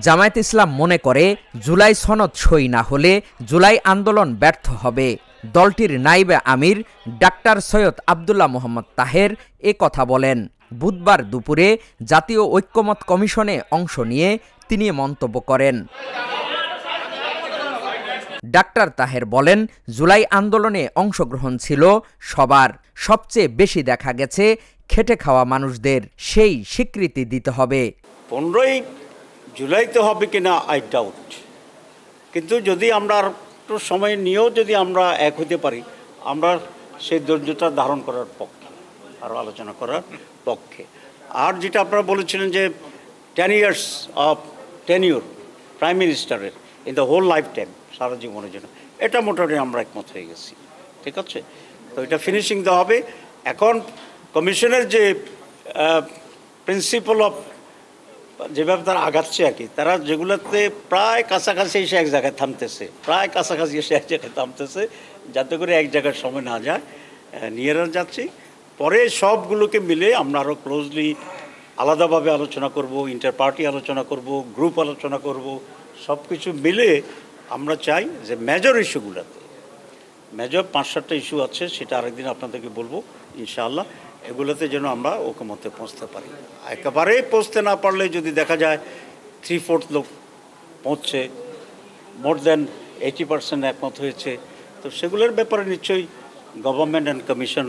জামায়াত ইসলাম মনে করে জুলাই সনদ সই না হলে জুলাই আন্দোলন ব্যর্থ হবে। দলটির নায়েবে আমির ডাক্তার সৈয়দ আব্দুল্লাহ মোহাম্মদ তাহের এ কথা বলেন। বুধবার দুপুরে জাতীয় ঐক্যমত্য কমিশনে অংশ নিয়ে তিনি মন্তব্য করেন। ডাক্তার তাহের বলেন, জুলাই আন্দোলনে অংশগ্রহণ ছিল সবার, সবচেয়ে বেশি দেখা গেছে খেটে খাওয়া মানুষদের, সেই স্বীকৃতি দিতে হবে। 15ই জুলাইতে হবে কিনা আই ডাউট, কিন্তু যদি আমরা একটু সময় নিয়েও যদি আমরা এক হতে পারি, আমরা সেই ধৈর্যটা ধারণ করার পক্ষে, আরও আলোচনা করার পক্ষে। আর যেটা আপনারা বলেছিলেন যে 10 years অফ টেনিউর প্রাইম মিনিস্টারের in the whole life time, সারা জীবনের জন্য, এটা মোটামুটি আমরা একমত হয়ে গেছি। ঠিক আছে, তো এটা ফিনিশিং দেওয়া হবে। এখন কমিশনের যে প্রিন্সিপাল অফ যেভাবে তারা আগাচ্ছে আর কি, তারা যেগুলোতে প্রায় কাছাকাছি এসে এক জায়গায় থামতেছে, প্রায় কাছাকাছি এসে এক জায়গায় থামতেছে, যাতে করে এক জায়গার সময় না যায়, নিয়ে যাচ্ছি। পরে সবগুলোকে মিলে আমরা আরও ক্লোজলি আলাদাভাবে আলোচনা করব, ইন্টার পার্টি আলোচনা করব, গ্রুপ আলোচনা করব, সব কিছু মিলে আমরা চাই যে মেজর ইস্যুগুলোতে, মেজর 5-7টা ইস্যু আছে, সেটা আরেকদিন আপনাদেরকে বলবো ইনশাআল্লাহ, এগুলোতে যেন আমরা ঐকমত্যে পৌঁছতে পারি। একেবারেই পৌঁছতে না পারলে যদি দেখা যায় 3/4 লোক পৌঁছছে, মোর দেন 80% একমত হয়েছে, তো সেগুলোর ব্যাপারে নিশ্চয়ই government and commission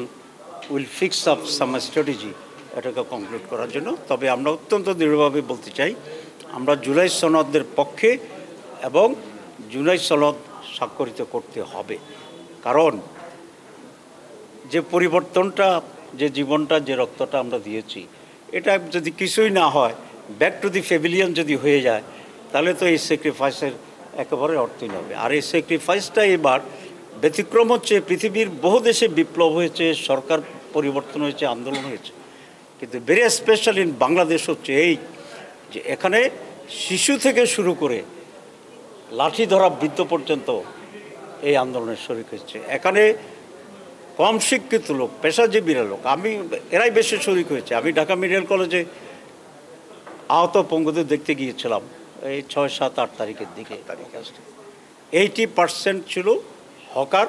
will fix up some strategy এটাকে কমপ্লিট করার জন্য। তবে আমরা অত্যন্ত দৃঢ়ভাবে বলতে চাই, আমরা জুলাই সনদের পক্ষে এবং জুলাই সনদ স্বাক্ষরিত করতে হবে। কারণ যে পরিবর্তনটা, যে জীবনটা, যে রক্তটা আমরা দিয়েছি, এটা যদি কিছুই না হয়, ব্যাক টু দি প্যাভিলিয়ন যদি হয়ে যায়, তাহলে তো এই স্যাক্রিফাইসের একেবারে অর্থই হবে। আর এই স্যাক্রিফাইসটা এবার ব্যতিক্রম হচ্ছে, পৃথিবীর বহু দেশে বিপ্লব হয়েছে, সরকার পরিবর্তন হয়েছে, আন্দোলন হয়েছে, কিন্তু ভেরি স্পেশাল ইন বাংলাদেশ হচ্ছে এই যে এখানে শিশু থেকে শুরু করে লাঠি ধরা বৃদ্ধ পর্যন্ত এই আন্দোলনের শরিক হয়েছে। এখানে কম শিক্ষিত লোক, পেশাজীবীরা লোক, এরাই বেশি শরিক হয়েছে। আমি ঢাকা মেডিকেল কলেজে আহত পঙ্গুদের দেখতে গিয়েছিলাম এই 6, 7, 8 তারিখের দিকে। 80% ছিল হকার,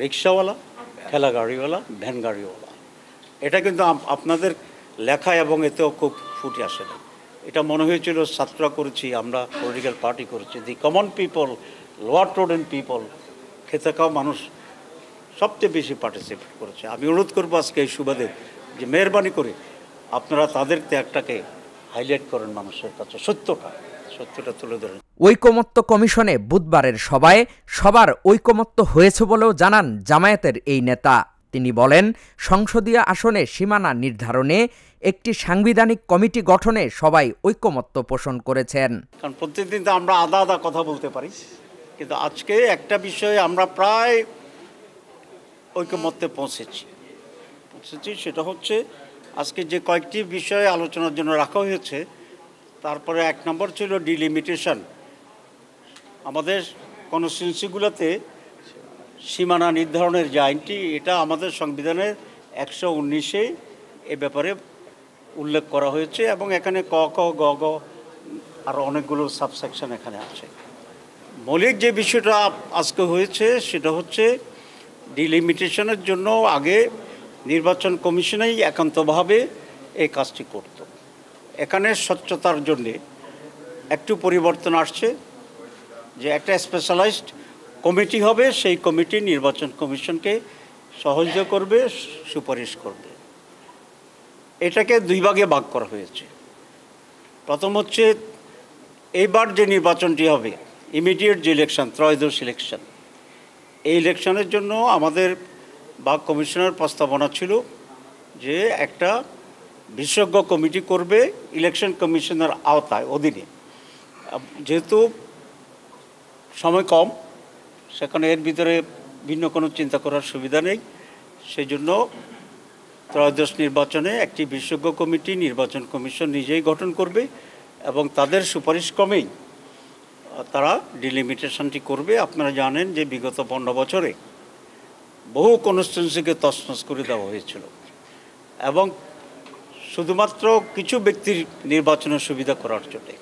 রিক্সাওয়ালা, ঠেলা গাড়িওয়ালা, ভ্যান গাড়িওয়ালা। এটা কিন্তু আপনাদের লেখা এবং এতেও খুব ফুটে আসে না। এটা মনে হয়েছিল ছাত্ররা করেছি, আমরা পলিটিক্যাল পার্টি করেছি। The common people, lower trodden people, খেতে খাওয়া মানুষ সবচেয়ে বেশি পার্টিসিপেট করেছে। আমি অনুরোধ করবো আজকে এই সুবাদে যে মেহরবানি করে আপনারা তাদের ত্যাগটাকে হাইলাইট করেন, মানুষের কাছে সত্যটা তুলে ধরেন। ঐকমত্য কমিশনে বুধবারের সভায় সবার ঐকমত্য হয়েছে বলেও জানান জামায়াতের এই নেতা। তিনি বলেন, সংসদীয় আসনে সীমানা নির্ধারণে একটি সাংবিধানিক কমিটি গঠনে সবাই ঐকমত্য পোষণ করেছেন। কারণ প্রত্যেকদিন তো আমরা আদা কথা বলতে পারি, কিন্তু আজকে একটা বিষয়ে আমরা প্রায় ঐকমত্যে পৌঁছেছি। সেটা হচ্ছে আজকে যে কয়েকটি বিষয়ে আলোচনার জন্য রাখা হয়েছে, তারপরে 1 নম্বর ছিল ডিলিমিটেশন। আমাদের কনস্টিটিউন্সিগুলোতে সীমানা নির্ধারণের যে আইনটি, এটা আমাদের সংবিধানের 119-এ এ ব্যাপারে উল্লেখ করা হয়েছে, এবং এখানে ক, খ, গ, ঘ আরও অনেকগুলো সাবসেকশন এখানে আছে। মৌলিক যে বিষয়টা আজকে হয়েছে সেটা হচ্ছে ডিলিমিটেশনের জন্য আগে নির্বাচন কমিশনেই একান্তভাবে এই কাজটি করত। এখানে স্বচ্ছতার জন্যে একটু পরিবর্তন আসছে, যে একটা স্পেশালাইজড কমিটি হবে, সেই কমিটি নির্বাচন কমিশনকে সহযোগিতা করবে, সুপারিশ করবে। এটাকে 2 ভাগে ভাগ করা হয়েছে। প্রথম হচ্ছে এইবার যে নির্বাচনটি হবে, ইমিডিয়েট যে ইলেকশন, ত্রয়োদশ ইলেকশন, এই ইলেকশনের জন্য আমাদের বা কমিশনের প্রস্তাবনা ছিল যে একটা বিশেষজ্ঞ কমিটি করবে ইলেকশন কমিশনের আওতায়, অধীনে। যেহেতু সময় কম, সেখানে এর ভিতরে ভিন্ন কোনো চিন্তা করার সুবিধা নেই, সেই জন্য ত্রয়োদশ নির্বাচনে একটি বিশেষজ্ঞ কমিটি নির্বাচন কমিশন নিজেই গঠন করবে, এবং তাদের সুপারিশ ক্রমেই তারা ডিলিমিটেশনটি করবে। আপনারা জানেন যে বিগত 15 বছরে বহু কনস্টিটিউন্সিকে তছনছ করে দেওয়া হয়েছিল, এবং শুধুমাত্র কিছু ব্যক্তির নির্বাচনের সুবিধা করার জন্যে।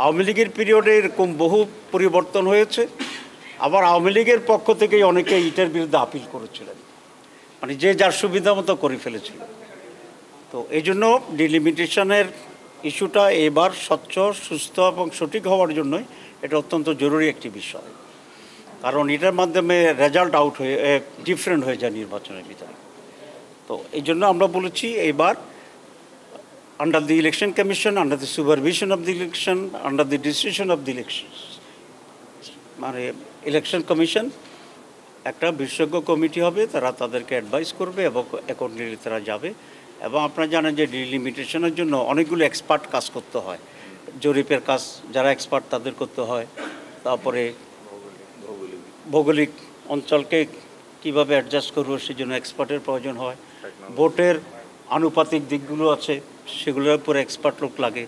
আওয়ামী লীগের পিরিয়ডে এরকম বহু পরিবর্তন হয়েছে। আবার আওয়ামী লীগের পক্ষ থেকেই অনেকে এটার বিরুদ্ধে আপিল করেছিলেন, মানে যে যার সুবিধা মতো করে ফেলেছিল। তো এই জন্য ডিলিমিটেশনের ইস্যুটা এবার স্বচ্ছ, সুস্থ এবং সঠিক হওয়ার জন্যই এটা অত্যন্ত জরুরি একটি বিষয়, কারণ এটার মাধ্যমে রেজাল্ট আউট হয়ে ডিফারেন্ট হয়ে যায় নির্বাচনের ভিতরে। তো এই জন্য আমরা বলেছি এবার under the election commission, under the supervision of the election, under the decision of the election, মানে ইলেকশন কমিশন একটা বিশেষজ্ঞ কমিটি হবে, তারা তাদেরকে অ্যাডভাইস করবে এবং অ্যাকর্ডিংলি তারা যাবে। এবং আপনারা জানেন যে ডিলিমিটেশনের জন্য অনেকগুলো এক্সপার্ট কাজ করতে হয়, জরিপের কাজ যারা এক্সপার্ট তাদের করতে হয়, তারপরে ভৌগোলিক অঞ্চলকে কিভাবে অ্যাডজাস্ট করবো সেই জন্য এক্সপার্টের প্রয়োজন হয়, ভোটের আনুপাতিক দিকগুলো আছে সেগুলোর উপরে এক্সপার্ট লোক লাগে।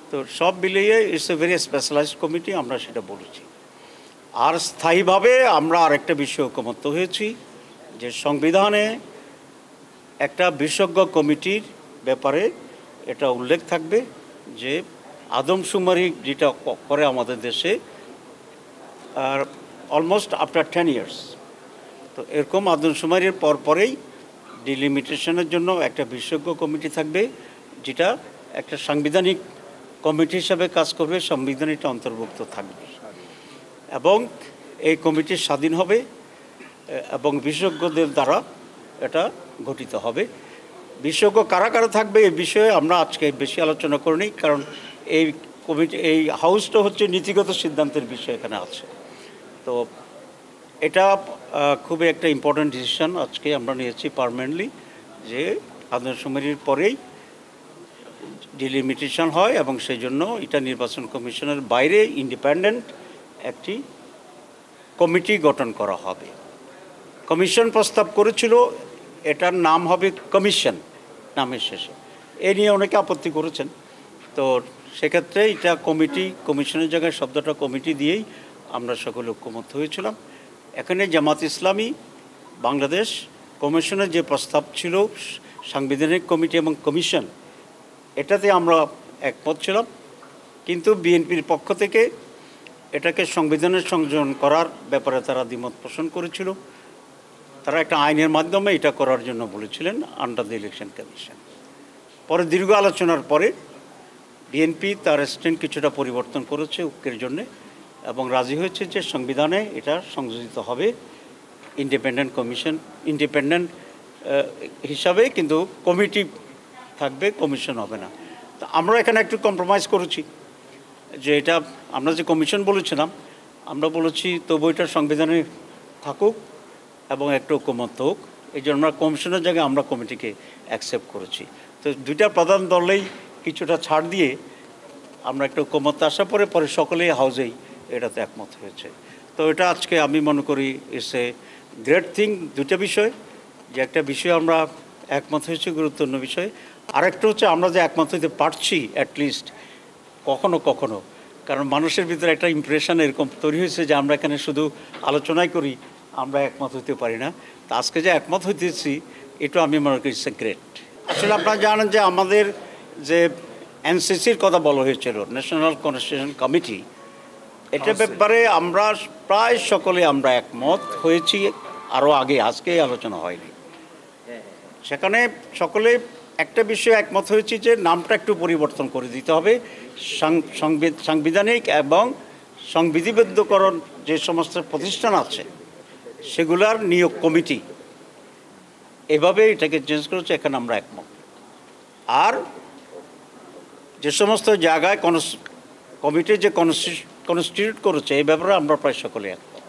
তো সব মিলিয়ে it's a very specialised committee, আমরা সেটা বলেছি। আর স্থায়ীভাবে আমরা আরেকটা বিষয় ঐকমত্য হয়েছি যে সংবিধানে একটা বিশেষজ্ঞ কমিটির ব্যাপারে এটা উল্লেখ থাকবে যে আদমশুমারি যেটা করে আমাদের দেশে আর অলমোস্ট আফটার 10 ইয়ার্স, তো এরকম আদমশুমারির পরেই ডিলিমিটেশনের জন্য একটা বিশেষজ্ঞ কমিটি থাকবে, যেটা একটা সাংবিধানিক কমিটি হিসাবে কাজ করবে, সংবিধানটা অন্তর্ভুক্ত থাকবে এবং এই কমিটি স্বাধীন হবে এবং বিশেষজ্ঞদের দ্বারা এটা গঠিত হবে। বিশেষজ্ঞ কারা কারা থাকবে এই বিষয়ে আমরা আজকে বেশি আলোচনা করিনি, কারণ এই কমিটি, এই হাউসটা হচ্ছে নীতিগত সিদ্ধান্তের বিষয় এখানে আছে। তো এটা খুবই একটা ইম্পর্ট্যান্ট ডিসিশন আজকে আমরা নিয়েছি পার্মানেন্টলি, যে আদমশুমারির পরেই ডিলিমিটেশন হয় এবং সেই জন্য এটা নির্বাচন কমিশনের বাইরে ইন্ডিপেন্ডেন্ট একটি কমিটি গঠন করা হবে। কমিশন প্রস্তাব করেছিল এটার নাম হবে কমিশন নামের শেষে, এ নিয়ে অনেকে আপত্তি করেছেন। তো সেক্ষেত্রে এটা কমিটি, কমিশনের জায়গায় শব্দটা কমিটি দিয়েই আমরা সকলে ঐক্যমত হয়েছিলাম। এখানে জামাত ইসলামী বাংলাদেশ কমিশনের যে প্রস্তাব ছিল সাংবিধানিক কমিটি এবং কমিশন, এটাতে আমরা একমত ছিলাম, কিন্তু বিএনপির পক্ষ থেকে এটাকে সংবিধানে সংযোজন করার ব্যাপারে তারা দ্বিমত পোষণ করেছিল। তারা একটা আইনের মাধ্যমে এটা করার জন্য বলেছিলেন আন্ডার দ্য ইলেকশন কমিশন। পরে দীর্ঘ আলোচনার পরে বিএনপি তার স্ট্যান্ড কিছুটা পরিবর্তন করেছে ঐক্যের জন্যে এবং রাজি হয়েছে যে সংবিধানে এটা সংযোজিত হবে ইন্ডিপেন্ডেন্ট কমিশন, ইন্ডিপেন্ডেন্ট হিসাবে, কিন্তু কমিটি থাকবে, কমিশন হবে না। তো আমরা এখানে একটু কম্প্রোমাইজ করেছি যে এটা আমরা যে কমিশন বলেছিলাম, আমরা বলেছি তবু এটা সংবিধানে থাকুক এবং একটু ঐক্যমত্য হোক, এই জন্য আমরা কমিশনের জায়গায় আমরা কমিটিকে অ্যাকসেপ্ট করেছি। তো দুইটা প্রধান দলেই কিছুটা ছাড় দিয়ে আমরা একটা ঐক্যমত্য আসার পরে সকলেই হাউসেই এটাতে একমত হয়েছে। তো এটা আজকে আমি মনে করি ইটস এ গ্রেট থিং। দুটা বিষয়, যে একটা বিষয় আমরা একমত হয়েছি গুরুত্বপূর্ণ বিষয়, আরেকটা হচ্ছে আমরা যে একমত হইতে পারছি অ্যাটলিস্ট কখনো কখনো, কারণ মানুষের ভিতরে একটা ইমপ্রেশন এরকম তৈরি হয়েছে যে আমরা এখানে শুধু আলোচনাই করি, আমরা একমত হইতে পারি না। তো আজকে যে একমত হইতেছি এটা আমি মনে করি ইটস এ গ্রেট। আসলে আপনারা জানেন যে আমাদের যে এনসিসির কথা বলা হয়েছিল, ন্যাশনাল কনস্টিটিউশন কমিটি, এটার ব্যাপারে আমরা প্রায় সকলে আমরা একমত হয়েছি, আরও আগে, আজকে আলোচনা হয়নি। সেখানে সকলে একটা বিষয়ে একমত হয়েছি যে নামটা একটু পরিবর্তন করে দিতে হবে, সাংবিধানিক এবং সংবিধিবদ্ধকরণ যে সমস্ত প্রতিষ্ঠান আছে সেগুলার নিয়োগ কমিটি, এভাবে এটাকে চেঞ্জ করেছে, এখানে আমরা একমত। আর যে সমস্ত জায়গায় কমিটি যে কনস্টিটিউট করেছে এই ব্যাপারে আমরা প্রায় সকলে একমত।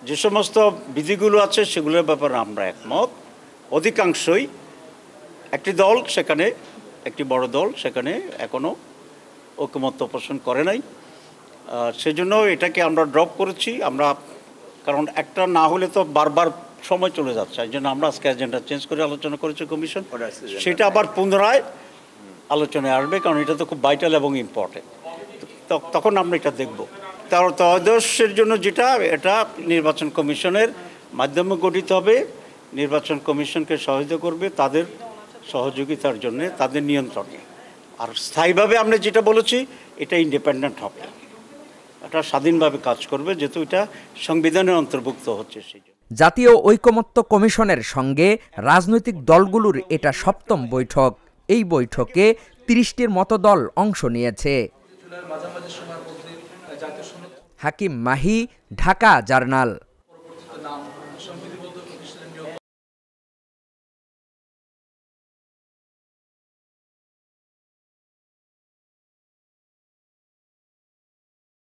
যে সমস্ত বিধিগুলো আছে সেগুলোর ব্যাপারে আমরা একমত অধিকাংশই। একটি দল সেখানে, একটি বড় দল সেখানে এখনও ঐকমত্য পোষণ করে নাই, সেজন্য এটাকে আমরা ড্রপ করেছি। আমরা, কারণ একটা না হলে তো বারবার সময় চলে যাচ্ছে, এই জন্য আমরা আজকে এজেন্ডা চেঞ্জ করে আলোচনা করেছি কমিশন, সেটা আবার পুনরায় আলোচনায় আসবে, কারণ এটা তো খুব ভাইটাল এবং ইম্পর্টেন্ট। তখন আমরা এটা দেখব। তার তদর্শের জন্য যেটা, এটা নির্বাচন কমিশনের মাধ্যমে গঠিত হবে, নির্বাচন কমিশনকে সহায়তা করবে তাদের সহযোগিতার জন্য, তাদের নিয়ন্ত্রণে। আর স্থায়ীভাবে আমরা যেটা বলেছি এটা ইন্ডিপেন্ডেন্ট হবে, এটা স্বাধীনভাবে কাজ করবে, যেহেতু এটা সংবিধানের অন্তর্ভুক্ত হচ্ছে সেই জন্য। জাতীয় ঐকমত্য কমিশনের সঙ্গে রাজনৈতিক দলগুলোর এটা ৭ম বৈঠক। এই বৈঠকে ৩০টির মতো দল অংশ নিয়েছে। হাকিম মাহি, ঢাকা জার্নাল।